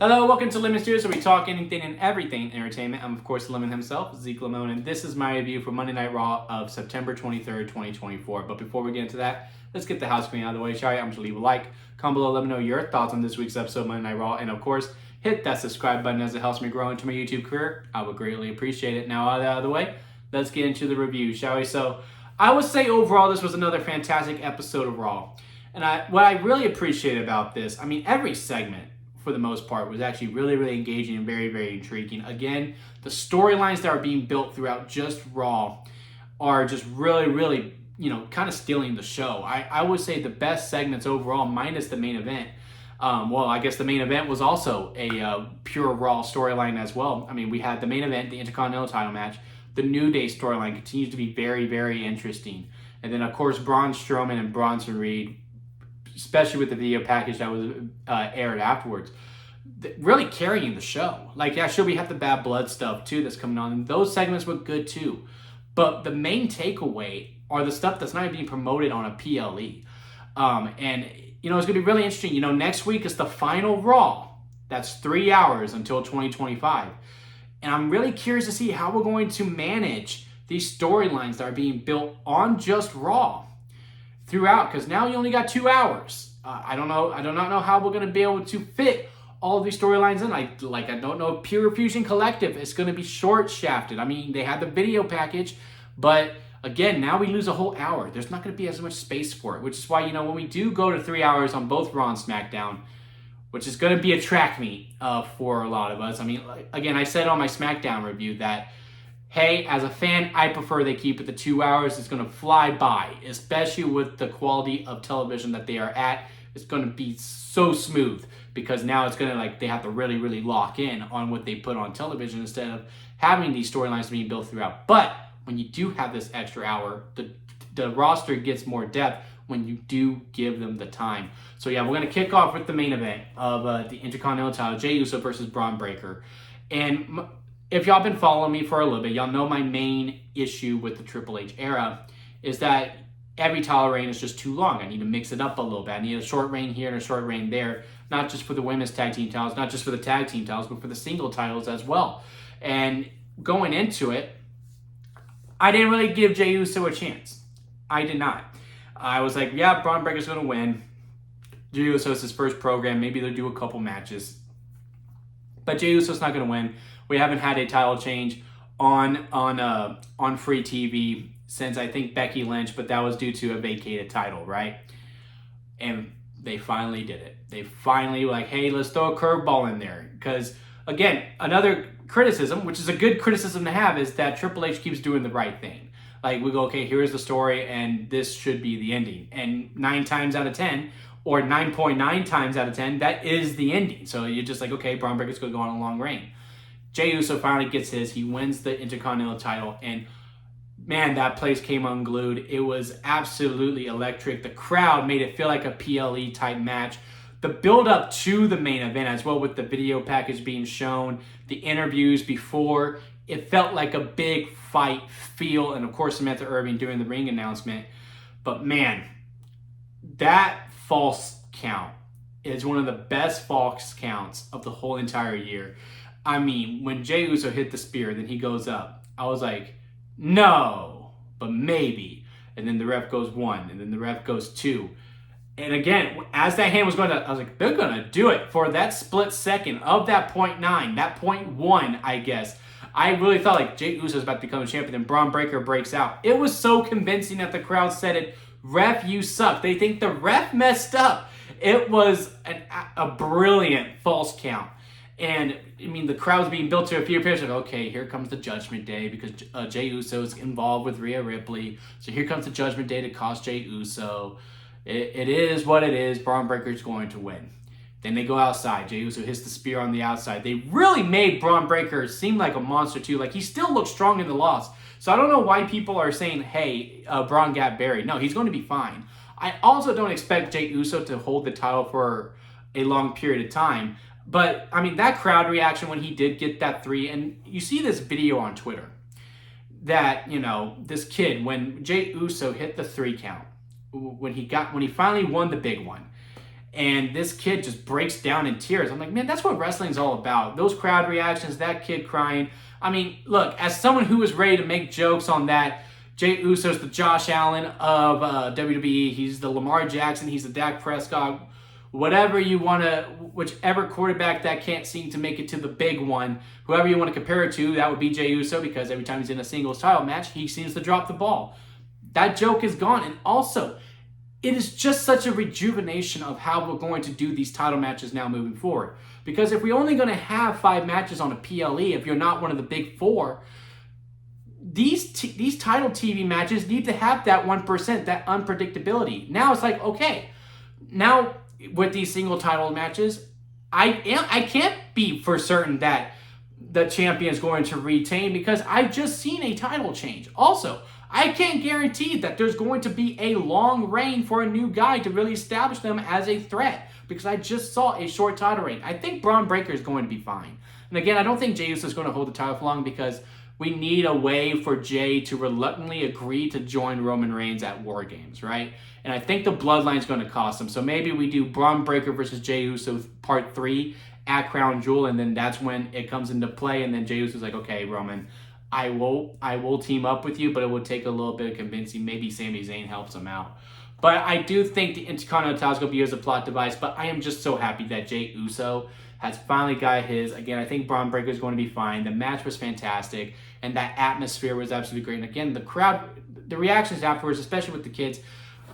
Hello, welcome to Lemon Studios, where we talk anything and everything entertainment. I'm, of course, Lemon himself, Zeke Lemon, and this is my review for Monday Night Raw of September 23rd, 2024. But before we get into that, let's get the housekeeping out of the way, shall we? I'm just going to leave a like, comment below, let me know your thoughts on this week's episode of Monday Night Raw, and of course, hit that subscribe button as it helps me grow into my YouTube career. I would greatly appreciate it. Now, out of the way, let's get into the review, shall we? So, I would say overall, this was another fantastic episode of Raw. And what I really appreciate about this, I mean, every segment, for the most part, was actually really, really engaging and very, very intriguing. Again, the storylines that are being built throughout just Raw are just really, really, kind of stealing the show. I would say the best segments overall, minus the main event. Well, I guess the main event was also a pure Raw storyline as well. I mean, we had the main event, the Intercontinental title match. The New Day storyline continues to be very, very interesting. And then, of course, Braun Strowman and Bronson Reed, especially with the video package that was aired afterwards, really carrying the show. Like, yeah, sure, we have the Bad Blood stuff, too, that's coming on. And those segments were good, too. But the main takeaway are the stuff that's not being promoted on a PLE. And, it's going to be really interesting. Next week is the final Raw. That's 3 hours until 2025. And I'm really curious to see how we're going to manage these storylines that are being built on just Raw throughout, because now you only got 2 hours. I do not know how we're going to be able to fit all of these storylines in. I don't know if Pure Fusion Collective is going to be short shafted. I mean, they had the video package, but again, now we lose a whole hour. There's not going to be as much space for it, which is why, when we do go to 3 hours on both Raw and SmackDown, which is going to be a track meet for a lot of us. I mean, again, I said on my SmackDown review that, hey, as a fan, I prefer they keep it to 2 hours. It's going to fly by, especially with the quality of television that they are at. It's going to be so smooth because now it's going to, they have to really, really lock in on what they put on television instead of having these storylines being built throughout. But when you do have this extra hour, the roster gets more depth when you do give them the time. So yeah, we're going to kick off with the main event of the Intercontinental title, Jey Uso versus Braun Breaker. And if y'all been following me for a little bit, y'all know my main issue with the Triple H era is that every title reign is just too long. I need to mix it up a little bit. I need a short reign here and a short reign there, not just for the women's tag team titles, not just for the tag team titles, but for the single titles as well. And going into it, I didn't really give Jey Uso a chance. I did not. I was like, yeah, Braun Breaker's going to win. Jey Uso's his first program. Maybe they'll do a couple matches. But Jey Uso's not going to win. We haven't had a title change on free TV since, I think, Becky Lynch, but that was due to a vacated title, right? And they finally did it. They finally were like, hey, let's throw a curveball in there. Because, again, another criticism, which is a good criticism to have, is that Triple H keeps doing the right thing. Like, we go, okay, here's the story, and this should be the ending. And 9 times out of 10, or 9.9 times out of 10, that is the ending. So you're just like, okay, Braun Breaker's going to go on a long reign. Jey Uso finally gets his. He wins the Intercontinental title, and man, that place came unglued. It was absolutely electric. The crowd made it feel like a PLE type match. The build up to the main event as well, with the video package being shown, the interviews before, it felt like a big fight feel, and of course Samantha Irving doing the ring announcement. But man, that false count is one of the best false counts of the whole entire year. I mean, when Jey Uso hit the spear, then he goes up. I was like, no, but maybe. And then the ref goes 1, and then the ref goes 2. And again, as that hand was going to, I was like, they're going to do it for that split second of that 0.9, that 0.1, I guess. I really thought like Jey Uso was about to become a champion, and Braun Breaker breaks out. It was so convincing that the crowd said it, ref, you suck. They think the ref messed up. It was a brilliant false count. And, I mean, the crowd's being built to a fear pitch. Like, okay, here comes the Judgment Day because Jey Uso is involved with Rhea Ripley. So here comes the Judgment Day to cost Jey Uso. It is what it is. Braun Breaker's going to win. Then they go outside. Jey Uso hits the spear on the outside. They really made Braun Breaker seem like a monster, too. Like, he still looks strong in the loss. So I don't know why people are saying, hey, Braun got buried. No, he's going to be fine. I also don't expect Jey Uso to hold the title for a long period of time. But, I mean, that crowd reaction when he did get that 3, and you see this video on Twitter that, this kid, when Jey Uso hit the 3 count, when he finally won the big one, And this kid just breaks down in tears. I'm like, man, that's what wrestling's all about. Those crowd reactions, that kid crying. I mean, look, as someone who was ready to make jokes on that, Jey Uso's the Josh Allen of WWE. He's the Lamar Jackson. He's the Dak Prescott. Whatever you want to, whichever quarterback that can't seem to make it to the big one, whoever you want to compare it to, that would be Jey Uso, because every time he's in a singles title match, he seems to drop the ball. That joke is gone. And also, it is just such a rejuvenation of how we're going to do these title matches now moving forward. Because if we're only going to have 5 matches on a PLE, if you're not one of the big 4, these title TV matches need to have that 1%, that unpredictability. Now it's like, okay, now with these single title matches, I can't be for certain that the champion is going to retain, because I've just seen a title change. Also, I can't guarantee that there's going to be a long reign for a new guy to really establish them as a threat, because I just saw a short title reign. I think Braun Breaker is going to be fine. And again, I don't think Jey Uso is going to hold the title for long, because we need a way for Jey to reluctantly agree to join Roman Reigns at War Games, right? And I think the Bloodline is going to cost him. So maybe we do Braun Breaker versus Jey Uso Part 3 at Crown Jewel, and then that's when it comes into play. And then Jey Uso's like, okay, Roman, I will team up with you, but it will take a little bit of convincing. Maybe Sami Zayn helps him out. But I do think the Intercontinental title is going to be used as a plot device. But I am just so happy that Jey Uso has finally got his. Again, I think Braun Breaker is going to be fine. The match was fantastic, and that atmosphere was absolutely great. And again, the crowd, the reactions afterwards, especially with the kids,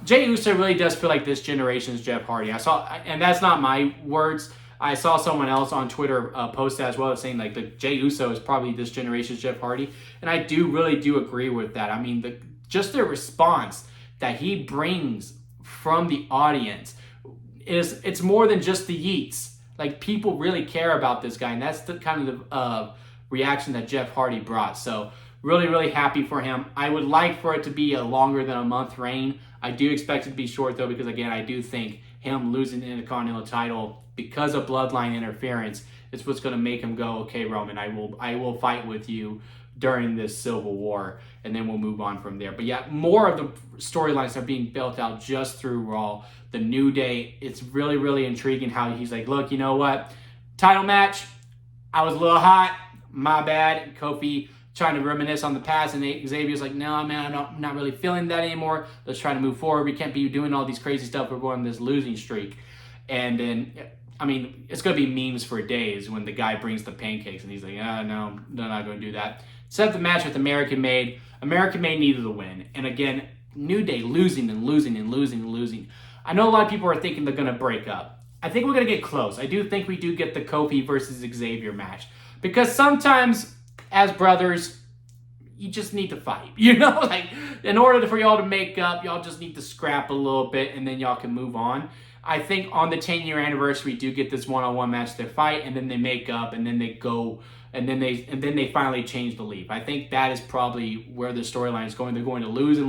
Jey Uso really does feel like this generation's Jeff Hardy. I saw, and that's not my words, I saw someone else on Twitter post that as well, saying like the Jey Uso is probably this generation's Jeff Hardy, and I really do agree with that. I mean, just the response that he brings from the audience it's more than just the yeets. Like, people really care about this guy, and that's the kind of reaction that Jeff Hardy brought. So really happy for him. I would like for it to be a longer than a month reign. I do expect it to be short though, because again, I do think him losing the Intercontinental title because of bloodline interference is what's going to make him go, okay, Roman, I will fight with you during this Civil War, and then we'll move on from there. But yeah, more of the storylines are being built out just through Raw. The New Day, it's really intriguing how he's like, look, you know what? Title match, I was a little hot, my bad. Kofi trying to reminisce on the past, and Xavier's like, no, man, I'm not really feeling that anymore. Let's try to move forward. We can't be doing all these crazy stuff. We're going on this losing streak. And then, I mean, it's going to be memes for days when the guy brings the pancakes, and he's like, no, they're not going to do that. Set the match with American Made. American Made needed the win. And again, New Day losing. I know a lot of people are thinking they're going to break up. I think we're going to get close. I do think we do get the Kofi versus Xavier match. Because sometimes, as brothers, you just need to fight. You know, like, in order for y'all to make up, y'all just need to scrap a little bit, and then y'all can move on. I think on the 10-year anniversary, we do get this one-on-one match. They fight, and then they make up, and then they go, and then they finally change the leap. I think that is probably where the storyline is going. They're going to lose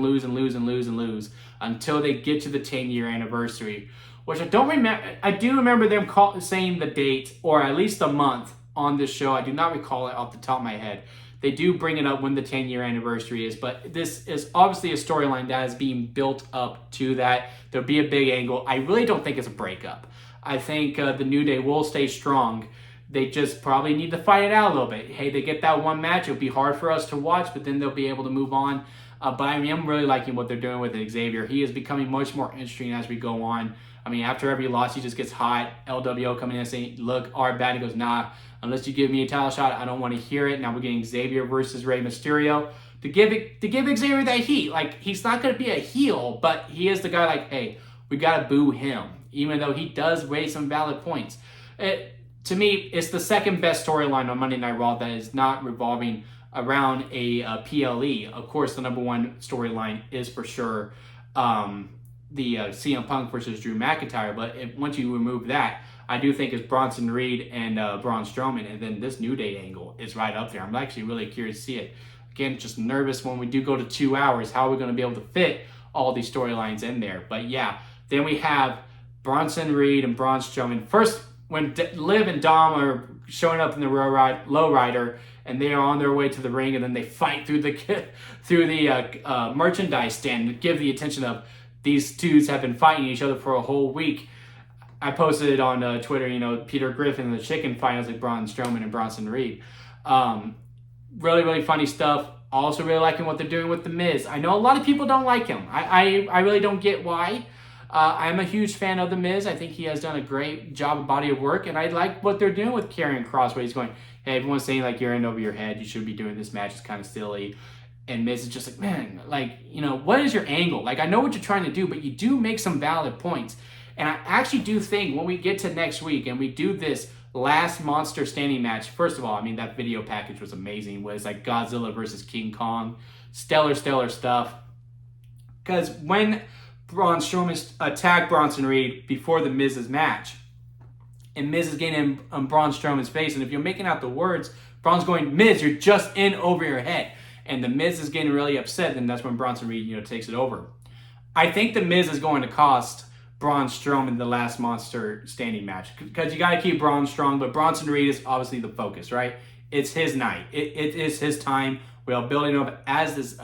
until they get to the 10-year anniversary, which I don't remember. I do remember them saying the date, or at least the month on this show. I do not recall it off the top of my head. They do bring it up when the 10-year anniversary is, but this is obviously a storyline that is being built up to that. There'll be a big angle. I really don't think it's a breakup. I think the New Day will stay strong. They just probably need to fight it out a little bit. Hey, they get that one match. It'll be hard for us to watch, but then they'll be able to move on. But I am really liking what they're doing with Xavier. He is becoming much more interesting as we go on. I mean, after every loss, he just gets hot. LWO coming in and saying, look, our bad. He goes, nah, unless you give me a title shot, I don't want to hear it. Now we're getting Xavier versus Rey Mysterio. To give Xavier that heat. Like, he's not going to be a heel, but he is the guy like, hey, we got to boo him, even though he does raise some valid points. To me, it's the second best storyline on Monday Night Raw that is not revolving around a PLE. Of course, the number one storyline is for sure the CM Punk versus Drew McIntyre, but once you remove that, I do think it's Bronson Reed and Braun Strowman, and then this New Day angle is right up there. I'm actually really curious to see it. Again, just nervous when we do go to 2 hours, how are we going to be able to fit all these storylines in there? But yeah, then we have Bronson Reed and Braun Strowman. First, when Liv and Dom are showing up in the lowrider, and they are on their way to the ring, and then they fight through the merchandise stand to give the attention of these dudes have been fighting each other for a whole week. I posted it on Twitter, you know, Peter Griffin and the chicken finals like Braun Strowman and Bronson Reed. Really, really funny stuff. Also really liking what they're doing with The Miz. I know a lot of people don't like him. I really don't get why. I am a huge fan of The Miz. I think he has done a great job of body of work, and I like what they're doing with Karrion Kross, where he's going, hey, everyone's saying like you're in over your head. You should be doing this match. It's kind of silly. And Miz is just like, man, like, you know, what is your angle? Like, I know what you're trying to do, but you do make some valid points. And I actually do think when we get to next week and we do this last monster standing match, first of all, I mean, that video package was amazing. It was like Godzilla versus King Kong. Stellar stuff. Because when Braun Strowman attacked Bronson Reed before the Miz's match, and Miz is getting in Braun Strowman's face, and if you're making out the words, Braun's going, Miz, you're just in over your head. And the Miz is getting really upset, and that's when Bronson Reed, you know, takes it over. I think the Miz is going to cost Braun Strowman the last monster standing match, because you got to keep Braun strong, but Bronson Reed is obviously the focus, right? It's his night. It is his time. We are building up as this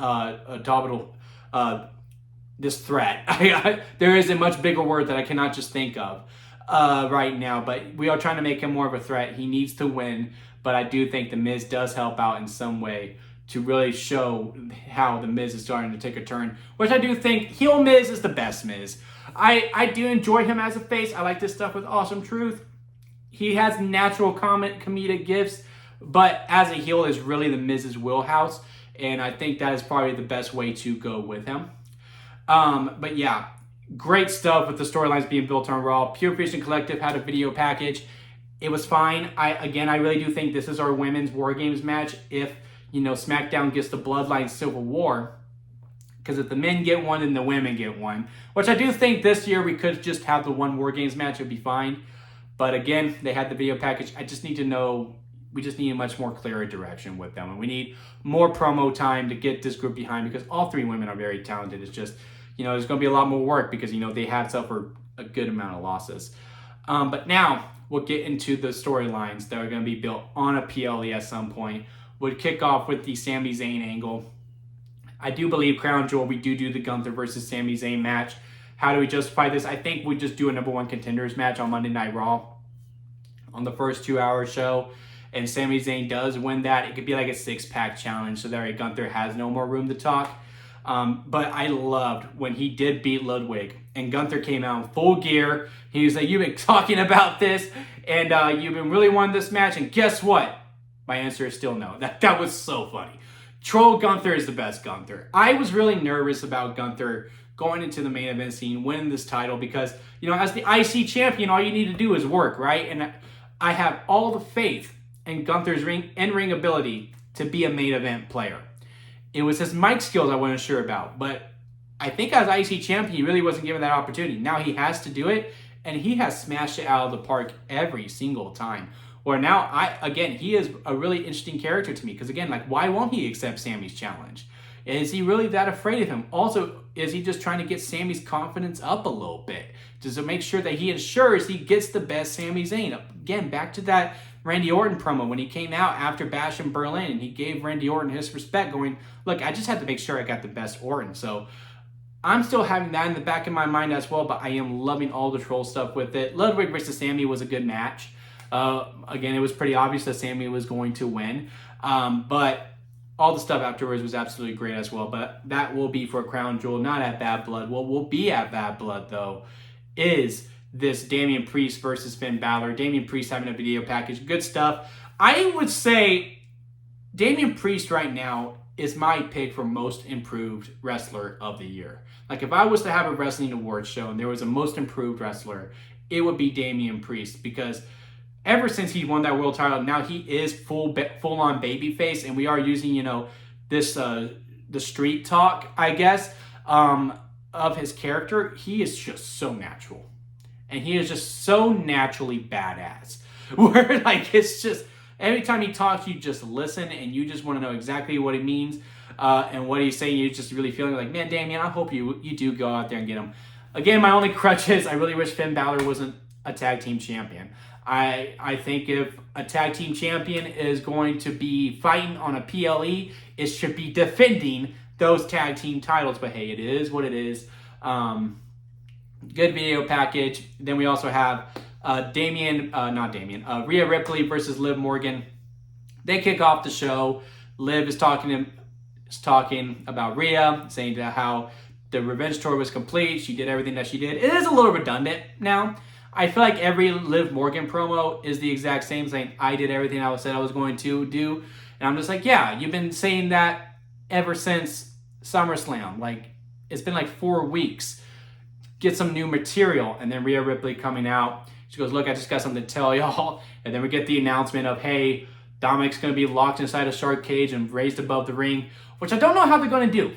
this threat. There is a much bigger word that I cannot just think of right now, but we are trying to make him more of a threat. He needs to win, but I do think the Miz does help out in some way to really show how the Miz is starting to take a turn, which I do think heel Miz is the best Miz. I do enjoy him as a face. I like this stuff with Awesome Truth. He has natural comedic gifts, but as a heel is really the Miz's wheelhouse, and I think that is probably the best way to go with him. But yeah, great stuff with the storylines being built on Raw. Pure Fiction Collective had a video package. It was fine. I really do think this is our women's War Games match. If, you know, SmackDown gets the Bloodline Civil War, because if the men get one, then the women get one. Which I do think this year we could just have the one War Games match. It would be fine. But again, they had the video package. I just need to know, we just need a much more clearer direction with them. And we need more promo time to get this group behind, because all three women are very talented. It's just, you know, there's going to be a lot more work because, you know, they have suffered a good amount of losses. But now we'll get into the storylines that are going to be built on a PLE at some point. We'll kick off with the Sami Zayn angle. I do believe Crown Jewel, we do the Gunther versus Sami Zayn match. How do we justify this? I think we just do a number one contenders match on Monday Night Raw on the first 2-hour show. And Sami Zayn does win that. It could be like a 6-pack challenge, so that way Gunther has no more room to talk. But I loved when he did beat Ludwig and Gunther came out in full gear. He was like, you've been talking about this and you've been really wanting this match. And guess what? My answer is still no. That was so funny. Troll Gunther is the best Gunther. I was really nervous about Gunther going into the main event scene, winning this title, because, you know, as the IC champion, all you need to do is work, right? And I have all the faith in Gunther's in-ring ability to be a main event player. It was his mic skills I wasn't sure about, but I think as IC champion, he really wasn't given that opportunity. Now he has to do it, and he has smashed it out of the park every single time. Where now, he is a really interesting character to me, because again, like, why won't he accept Sammy's challenge? Is he really that afraid of him? Also, is he just trying to get Sammy's confidence up a little bit, just to make sure that he ensures he gets the best Sami Zayn? Again, back to that Randy Orton promo when he came out after Bash in Berlin, and he gave Randy Orton his respect, going, look, I just had to make sure I got the best Orton. So I'm still having that in the back of my mind as well, but I am loving all the troll stuff with it. Ludwig versus Sammy was a good match. Again, it was pretty obvious that Sammy was going to win, but all the stuff afterwards was absolutely great as well. But that will be for Crown Jewel, not at Bad Blood. What will be at Bad Blood, though, is this Damien Priest versus Finn Balor. Damien Priest having a video package. Good stuff. I would say Damien Priest right now is my pick for most improved wrestler of the year. Like, if I was to have a wrestling awards show and there was a most improved wrestler, it would be Damien Priest, because ever since he won that world title, now he is full on babyface, and we are using, you know, this the street talk, I guess, of his character. He is just so natural, and he is just so naturally badass. Where, like, it's just every time he talks, you just listen and you just want to know exactly what he means and what he's saying. You're just really feeling like, man, Damien, I hope you do go out there and get him. Again, my only crutch is I really wish Finn Balor wasn't a tag team champion. I think if a tag team champion is going to be fighting on a PLE, it should be defending those tag team titles. But hey, it is what it is. Good video package. Then we also have Rhea Ripley versus Liv Morgan. They kick off the show. Liv is talking about Rhea, saying how the revenge tour was complete. She did everything that she did. It is a little redundant now. I feel like every Liv Morgan promo is the exact same, saying I did everything I said I was going to do. And I'm just like, yeah, you've been saying that ever since SummerSlam. Like, it's been like 4 weeks. Get some new material. And then Rhea Ripley coming out. She goes, look, I just got something to tell y'all. And then we get the announcement of, hey, Dominic's going to be locked inside a shark cage and raised above the ring, which I don't know how they're going to do.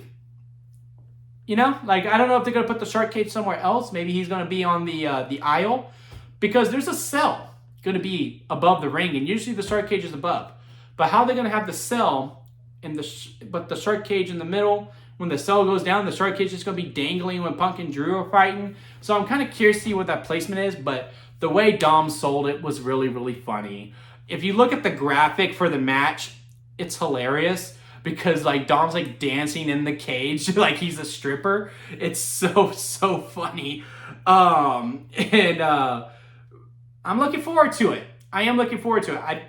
You know, like, I don't know if they're going to put the shark cage somewhere else. Maybe he's going to be on the aisle, because there's a cell going to be above the ring, and usually the shark cage is above. But how they're going to have the cell in but the shark cage in the middle? When the cell goes down, the shark cage is going to be dangling when Punk and Drew are fighting. So I'm kind of curious to see what that placement is, but the way Dom sold it was really, really funny. If you look at the graphic for the match, it's hilarious, because like Dom's like dancing in the cage like he's a stripper. It's so funny. I'm looking forward to it. I am looking forward to it.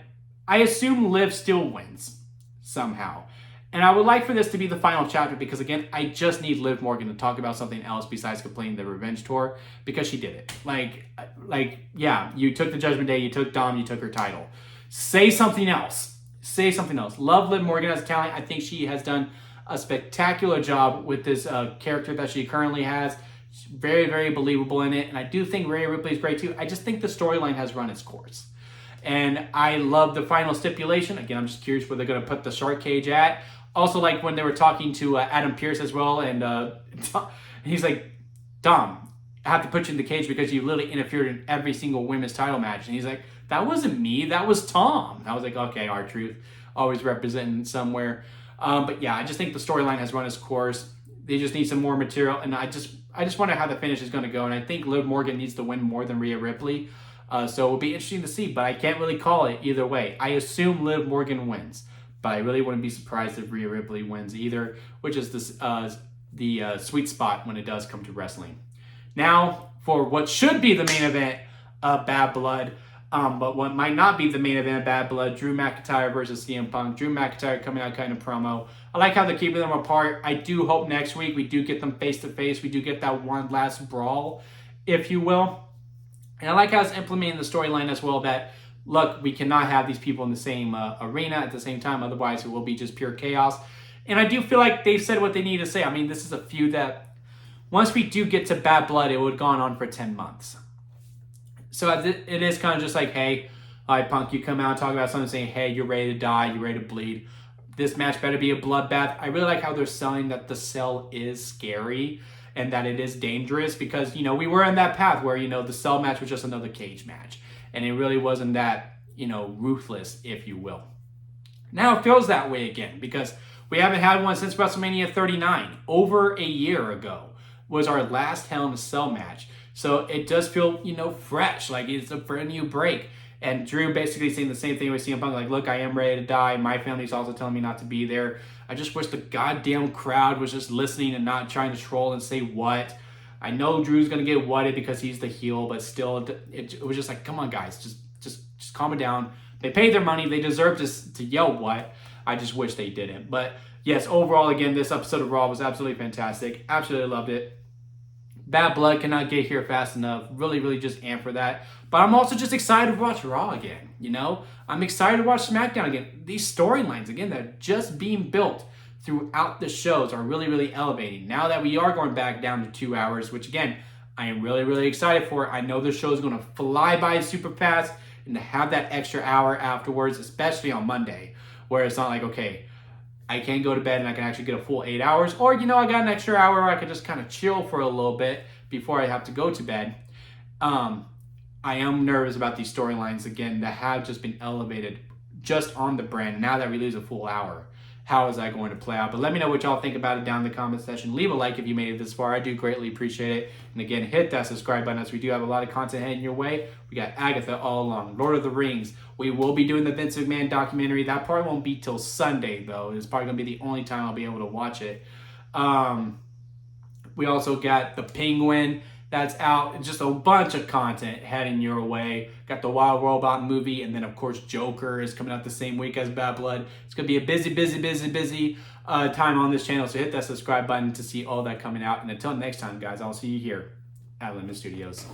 I assume Liv still wins somehow. And I would like for this to be the final chapter, because again, I just need Liv Morgan to talk about something else besides completing the revenge tour, because she did it. Like, yeah, you took the Judgment Day, you took Dom, you took her title. Say something else. Say something else. Love Liv Morgan as a talent. I think she has done a spectacular job with this character that she currently has. She's very, very believable in it. And I do think Rhea Ripley is great too. I just think the storyline has run its course. And I love the final stipulation. Again, I'm just curious where they're going to put the shark cage at. Also, like when they were talking to Adam Pearce as well, and he's like, Dom, I have to put you in the cage because you literally interfered in every single women's title match. And he's like, that wasn't me, that was Tom. And I was like, okay, R-Truth, always representing somewhere. But yeah, I just think the storyline has run its course. They just need some more material, and I just wonder how the finish is going to go. And I think Liv Morgan needs to win more than Rhea Ripley. So it'll be interesting to see, but I can't really call it either way. I assume Liv Morgan wins, but I really wouldn't be surprised if Rhea Ripley wins either, which is the sweet spot when it does come to wrestling. Now, for what should be the main event of Bad Blood, but what might not be the main event of Bad Blood, Drew McIntyre versus CM Punk. Drew McIntyre coming out kind of promo. I like how they're keeping them apart. I do hope next week we do get them face-to-face. We do get that one last brawl, if you will. And I like how it's implementing the storyline as well, that, look, we cannot have these people in the same arena at the same time. Otherwise, it will be just pure chaos. And I do feel like they've said what they need to say. I mean, this is a feud that, once we do get to Bad Blood, it would have gone on for 10 months. So it is kind of just like, hey, all right, Punk, you come out and talk about something saying, hey, you're ready to die, you're ready to bleed. This match better be a bloodbath. I really like how they're selling that the cell is scary and that it is dangerous, because, you know, we were in that path where, you know, the cell match was just another cage match. And it really wasn't that, you know, ruthless, if you will. Now it feels that way again, because we haven't had one since WrestleMania 39. Over a year ago was our last Hell in a Cell match. So it does feel, you know, fresh, like it's a brand new break. And Drew basically saying the same thing with CM Punk, like, look, I am ready to die. My family's also telling me not to be there. I just wish the goddamn crowd was just listening and not trying to troll and say what. I know Drew's going to get whatted because he's the heel, but still, it was just like, come on, guys, just calm it down. They paid their money. They deserve to yell what. I just wish they didn't. But yes, overall, again, this episode of Raw was absolutely fantastic. Absolutely loved it. Bad Blood cannot get here fast enough. Really, really just amped for that. But I'm also just excited to watch Raw again, you know? I'm excited to watch SmackDown again. These storylines, again, that are just being built throughout the shows are really, really elevating. Now that we are going back down to 2 hours, which, again, I am really, really excited for. I know the show is going to fly by super fast, and to have that extra hour afterwards, especially on Monday, where it's not like, okay, I can go to bed and I can actually get a full 8 hours, or, you know, I got an extra hour where I can just kind of chill for a little bit before I have to go to bed. I am nervous about these storylines, again, that have just been elevated just on the brand. Now that we lose a full hour, how is that going to play out? But let me know what y'all think about it down in the comment section. Leave a like if you made it this far. I do greatly appreciate it. And again, hit that subscribe button, as we do have a lot of content heading your way. We got Agatha all along, Lord of the Rings. We will be doing the Vince McMahon documentary. That part won't be till Sunday, though. It's probably going to be the only time I'll be able to watch it. We also got The Penguin, that's out. Just a bunch of content heading your way. Got the Wild Robot movie, and then of course Joker is coming out the same week as Bad Blood. It's gonna be a busy time on this channel. So hit that subscribe button to see all that coming out. And until next time, guys, I'll see you here at Lemon Studios.